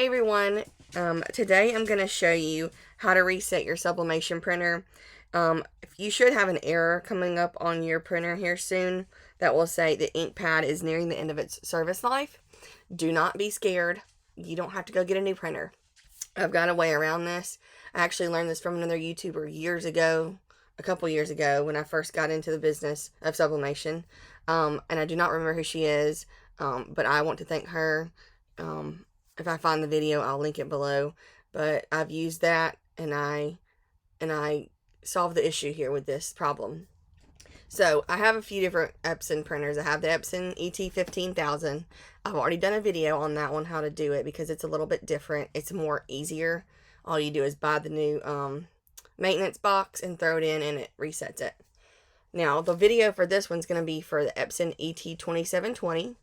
Hey everyone, today I'm going to show you how to reset your sublimation printer. You should have an error coming up on your printer here soon that will say the ink pad is nearing the end of its service life. Do not be scared. You don't have to go get a new printer. I've got a way around this. I actually learned this from another YouTuber years ago, a couple years ago when I first got into the business of sublimation. And I do not remember who she is, but I want to thank her. If I find the video, I'll link it below. But I've used that, and I solved the issue here with this problem. So I have a few different Epson printers. I have the Epson ET15000. I've already done a video on that one, how to do it, because it's a little bit different. It's more easier. All you do is buy the new maintenance box and throw it in, and it resets it. Now, the video for this one's going to be for the Epson ET2720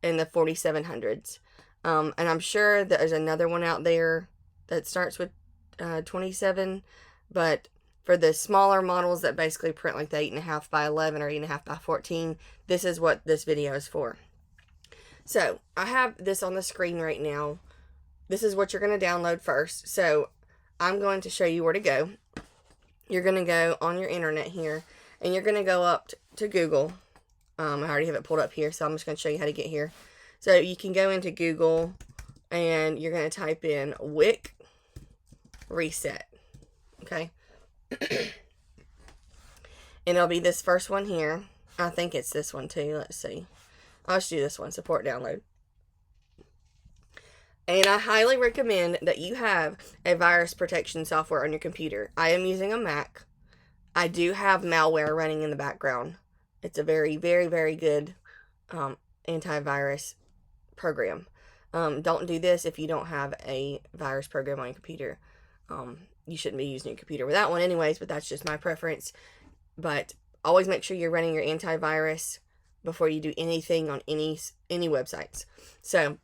and the 4700s. And I'm sure that there's another one out there that starts with 27, but for the smaller models that basically print like the 8.5 by 11 or 8.5 by 14, this is what this video is for. So I have this on the screen right now. This is what you're going to download first. So I'm going to show you where to go. You're going to go on your internet here, and you're going to go up to Google. I already have it pulled up here, so I'm just going to show you how to get here. So you can go into Google, and you're going to type in Wic Reset. Okay. And it'll be this first one here. I think it's this one too. Let's see. I'll just do this one, support download. And I highly recommend that you have a virus protection software on your computer. I am using a Mac. I do have malware running in the background. It's a very, very, very good antivirus program. Don't do this if you don't have a virus program on your computer. You shouldn't be using your computer with that one anyways, but that's just my preference. But always make sure you're running your antivirus before you do anything on any websites. So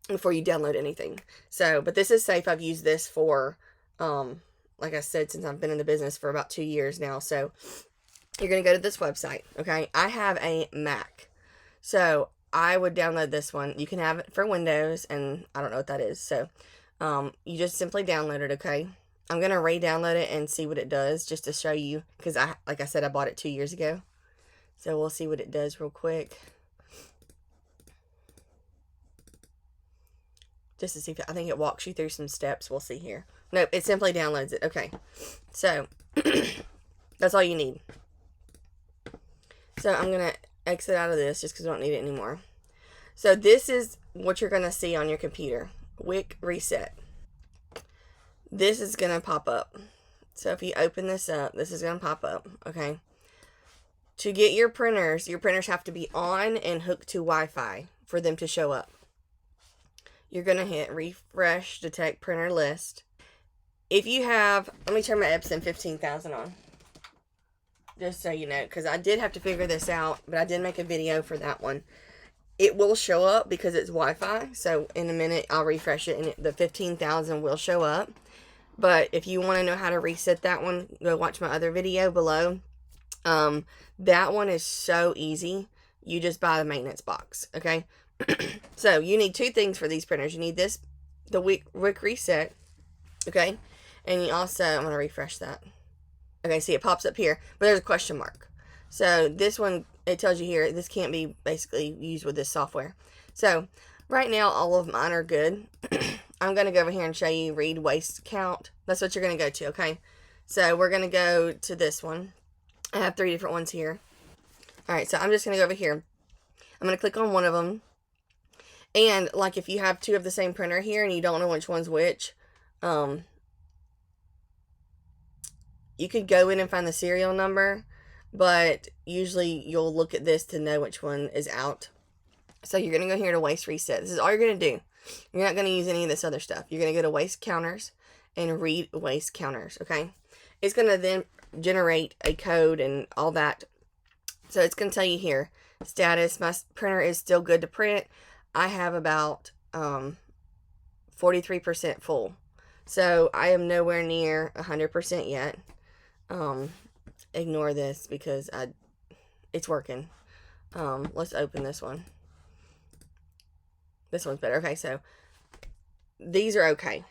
before you download anything. So, but this is safe. I've used this for, like I said, since I've been in the business for about 2 years now. So you're going to go to this website. Okay. I have a Mac. So I would download this one. You can have it for Windows, and I don't know what that is. So, you just simply download it. Okay. I'm going to re-download it and see what it does, just to show you, because like I said, I bought it 2 years ago. So we'll see what it does real quick. Just to see if I think it walks you through some steps. We'll see here. Nope, it simply downloads it. Okay. So that's all you need. So I'm going to exit out of this just because I don't need it anymore. So this is what you're going to see on your computer. Wic Reset. This is going to pop up. So if you open this up, this is going to pop up. Okay. To get your printers have to be on and hooked to Wi-Fi for them to show up. You're going to hit refresh, detect printer list. If you have, let me turn my Epson 15000 on. Just so you know, because I did have to figure this out, but I did make a video for that one. It will show up because it's Wi-Fi. So in a minute, I'll refresh it, and the 15,000 will show up. But if you want to know how to reset that one, go watch my other video below. That one is so easy. You just buy the maintenance box, okay? So you need two things for these printers. You need this, the Wic Reset, okay? And you also, I'm going to refresh that. Okay, see, it pops up here, but there's a question mark. So this one, it tells you here, this can't be basically used with this software. So right now, all of mine are good. I'm going to go over here and show you read waste count. That's what you're going to go to, okay? So we're going to go to this one. I have 3 different ones here. All right, so I'm just going to go over here. I'm going to click on one of them. And like if you have 2 of the same printer here and you don't know which one's which, you could go in and find the serial number, but usually you'll look at this to know which one is out. So you're going to go here to waste reset. This is all you're going to do. You're not going to use any of this other stuff. You're going to go to waste counters and read waste counters, okay? It's going to then generate a code and all that. So it's going to tell you here, status, my printer is still good to print. I have about 43% full. So I am nowhere near 100% yet. Ignore this because it's working. Let's open this one. This one's better. Okay, so these are okay.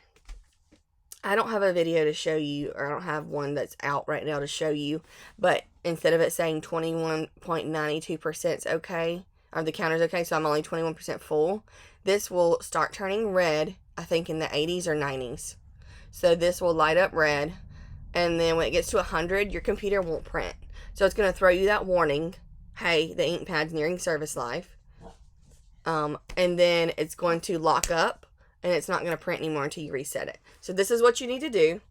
I don't have a video to show you, or I don't have one that's out right now to show you, but instead of it saying 21.92% is okay, or the counter's okay, so I'm only 21% full, this will start turning red, I think in the 80s or 90s. So this will light up red, and then when it gets to 100, your computer won't print. So it's going to throw you that warning, hey, the ink pad's nearing service life. And then it's going to lock up, and it's not going to print anymore until you reset it. So this is what you need to do.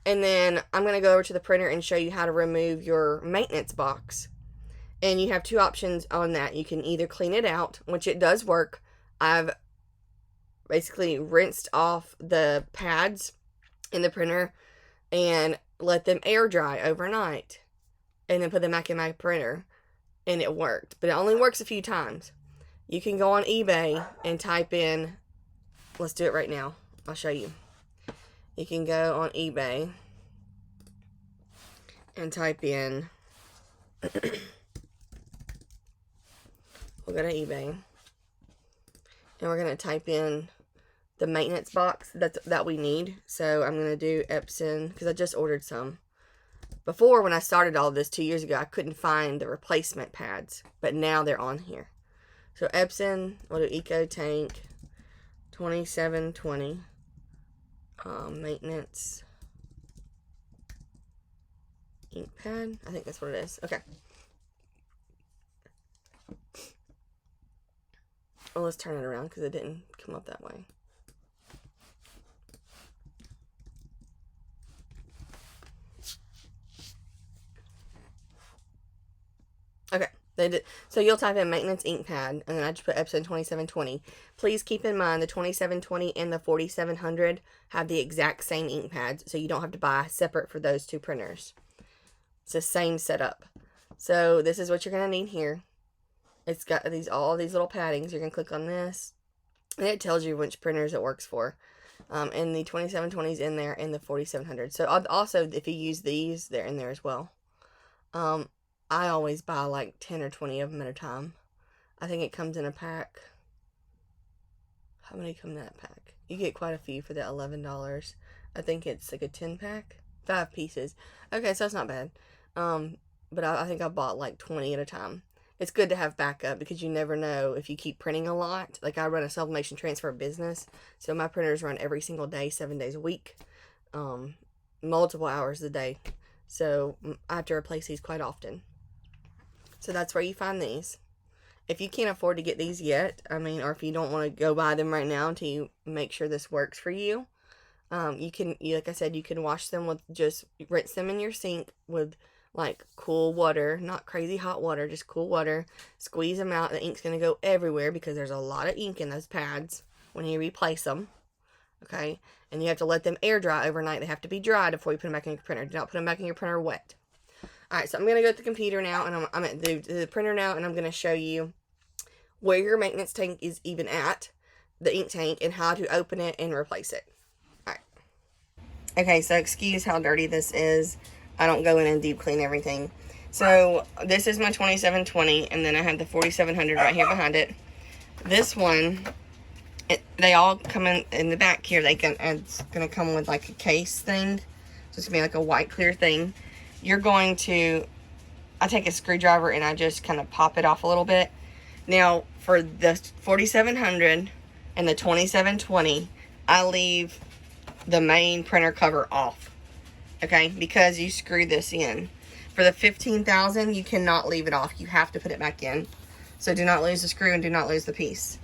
And then I'm going to go over to the printer and show you how to remove your maintenance box. And you have two options on that. You can either clean it out, which it does work. I've basically rinsed off the pads in the printer and let them air dry overnight, and then put them back in my printer, and it worked. But it only works a few times. You can go on eBay and type in, let's do it right now, I'll show you. You can go on eBay and type in we'll go to eBay, and we're going to type in the maintenance box that we need. So I'm going to do Epson, because I just ordered some. Before, when I started all this 2 years ago, I couldn't find the replacement pads, but now they're on here. So Epson, we'll do Ecotank 2720 maintenance ink pad. I think that's what it is. Okay. Well, let's turn it around because it didn't come up that way. Okay, they did. So you'll type in maintenance ink pad, and then I just put Epson 2720. Please keep in mind the 2720 and the 4700 have the exact same ink pads, so you don't have to buy separate for those two printers. It's the same setup. So this is what you're going to need here. It's got all these little paddings. You're going to click on this, and it tells you which printers it works for. And the 2720 is in there, and the 4700. So also, if you use these, they're in there as well. I always buy like 10 or 20 of them at a time. I think it comes in a pack. How many come in that pack? You get quite a few for the $11. I think it's like a 10 pack. 5 pieces. Okay, so it's not bad. But I think I bought like 20 at a time. It's good to have backup because you never know if you keep printing a lot. Like I run a sublimation transfer business, so my printers run every single day, 7 days a week, multiple hours a day. So I have to replace these quite often. So that's where you find these. If you can't afford to get these yet, or if you don't want to go buy them right now until you make sure this works for you, you can, like I said, you can wash them with, just rinse them in your sink with like cool water, not crazy hot water, just cool water. Squeeze them out. The ink's going to go everywhere because there's a lot of ink in those pads when you replace them. Okay, and you have to let them air dry overnight. They have to be dried before you put them back in your printer. Do not put them back in your printer wet. Alright, so I'm going to go to the computer now, and I'm at the printer now, and I'm going to show you where your maintenance tank is even at, the ink tank, and how to open it and replace it. Alright. Okay, so excuse how dirty this is. I don't go in and deep clean everything. So this is my 2720, and then I have the 4700 right here behind it. This one, they all come in the back here. It's going to come with like a case thing. So it's going to be like a white clear thing. You're going to, I take a screwdriver and I just kind of pop it off a little bit. Now for the 4700 and the 2720, I leave the main printer cover off. Okay, because you screw this in. For the 15,000, you cannot leave it off. You have to put it back in. So do not lose the screw and do not lose the piece.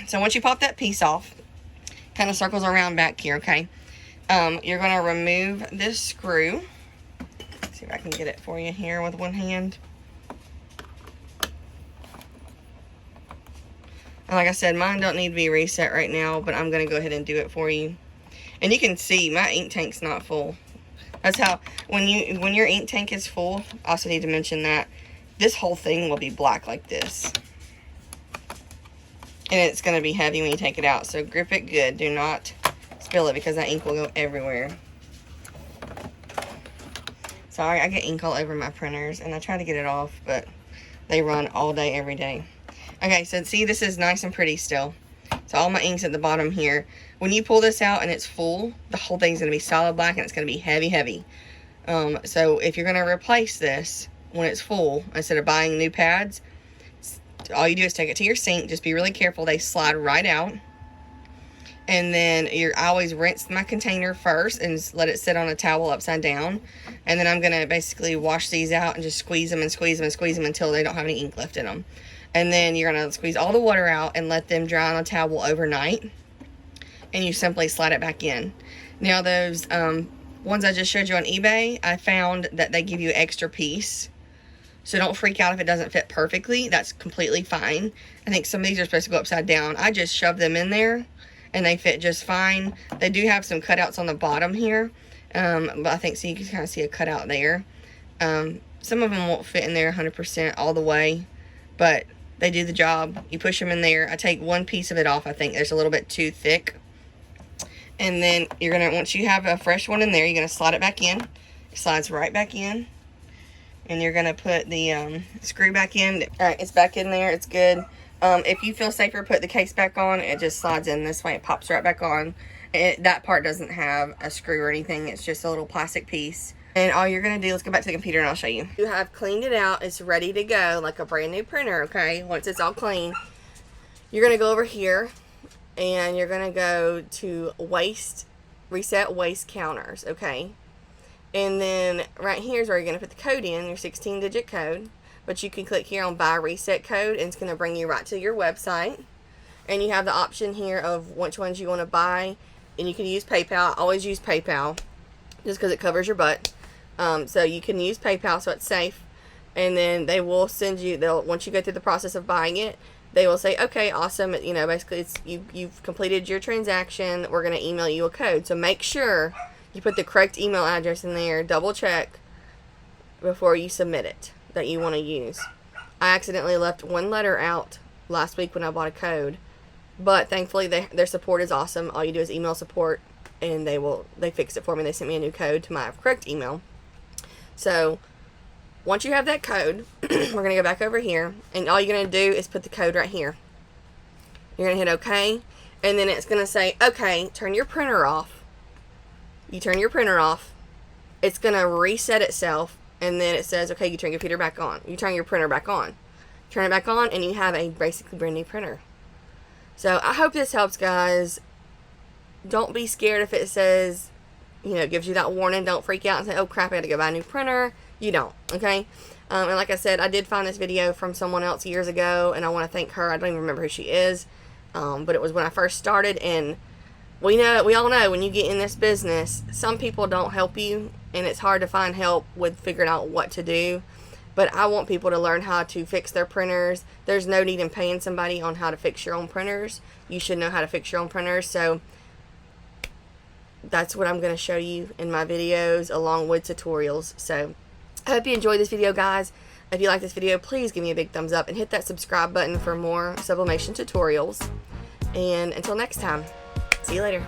So once you pop that piece off, kind of circles around back here, okay? You're going to remove this screw. Let's see if I can get it for you here with one hand. And like I said, mine don't need to be reset right now, but I'm going to go ahead and do it for you. And you can see my ink tank's not full. That's how, when your ink tank is full, I also need to mention that this whole thing will be black like this. And it's going to be heavy when you take it out. So grip it good. Do not spill it because that ink will go everywhere. Sorry, I get ink all over my printers. And I try to get it off, but they run all day, every day. Okay, so see, this is nice and pretty still. So all my ink's at the bottom here. When you pull this out and it's full, the whole thing's going to be solid black and it's going to be heavy, heavy. So if you're going to replace this when it's full, instead of buying new pads, all you do is take it to your sink. Just be really careful. They slide right out. And then I always rinse my container first and let it sit on a towel upside down. And then I'm going to basically wash these out and just squeeze them and squeeze them and squeeze them until they don't have any ink left in them. And then you're going to squeeze all the water out and let them dry on a towel overnight. And you simply slide it back in. Now those ones I just showed you on eBay, I found that they give you an extra piece. So don't freak out if it doesn't fit perfectly. That's completely fine. I think some of these are supposed to go upside down. I just shoved them in there and they fit just fine. They do have some cutouts on the bottom here. But I think, so you can kind of see a cutout there. Some of them won't fit in there 100% all the way. But they do the job. You push them in there. I take one piece of it off. I think there's a little bit too thick. And then you're going to, once you have a fresh one in there, you're going to slide it back in. It slides right back in. And you're going to put the screw back in. Alright, it's back in there. It's good. If you feel safer, put the case back on. It just slides in this way. It pops right back on. That part doesn't have a screw or anything. It's just a little plastic piece. And all you're going to do, let's go back to the computer and I'll show you. You have cleaned it out. It's ready to go like a brand new printer, okay? Once it's all clean, you're going to go over here and you're going to go to Reset Waste Counters, okay? And then right here is where you're going to put the code in, your 16-digit code. But you can click here on Buy Reset Code and it's going to bring you right to your website. And you have the option here of which ones you want to buy. And you can use PayPal. Always use PayPal just because it covers your butt. So you can use PayPal so it's safe. And then they will send you, once you go through the process of buying it, they will say, okay, awesome. You know, basically it's you've completed your transaction. We're going to email you a code. So make sure you put the correct email address in there. Double check before you submit it that you want to use. I accidentally left one letter out last week when I bought a code. But thankfully their support is awesome. All you do is email support and they fixed it for me. They sent me a new code to my correct email. So once you have that code, we're going to go back over here, and all you're going to do is put the code right here. You're going to hit OK, and then it's going to say, okay, turn your printer off. You turn your printer off. It's going to reset itself, and then it says, okay, you turn your computer back on. You turn your printer back on. Turn it back on, and you have a basically brand new printer. So I hope this helps, guys. Don't be scared if it says, you know, gives you that warning. Don't freak out and say, oh crap, I gotta go buy a new printer. You don't, okay? And like I said, I did find this video from someone else years ago, and I want to thank her. I don't even remember who she is, but it was when I first started, and we all know when you get in this business, some people don't help you, and it's hard to find help with figuring out what to do. But I want people to learn how to fix their printers. There's no need in paying somebody on how to fix your own printers. You should know how to fix your own printers. So that's what I'm going to show you in my videos along with tutorials. So I hope you enjoyed this video, guys. If you like this video, please give me a big thumbs up and hit that subscribe button for more sublimation tutorials. And until next time, see you later.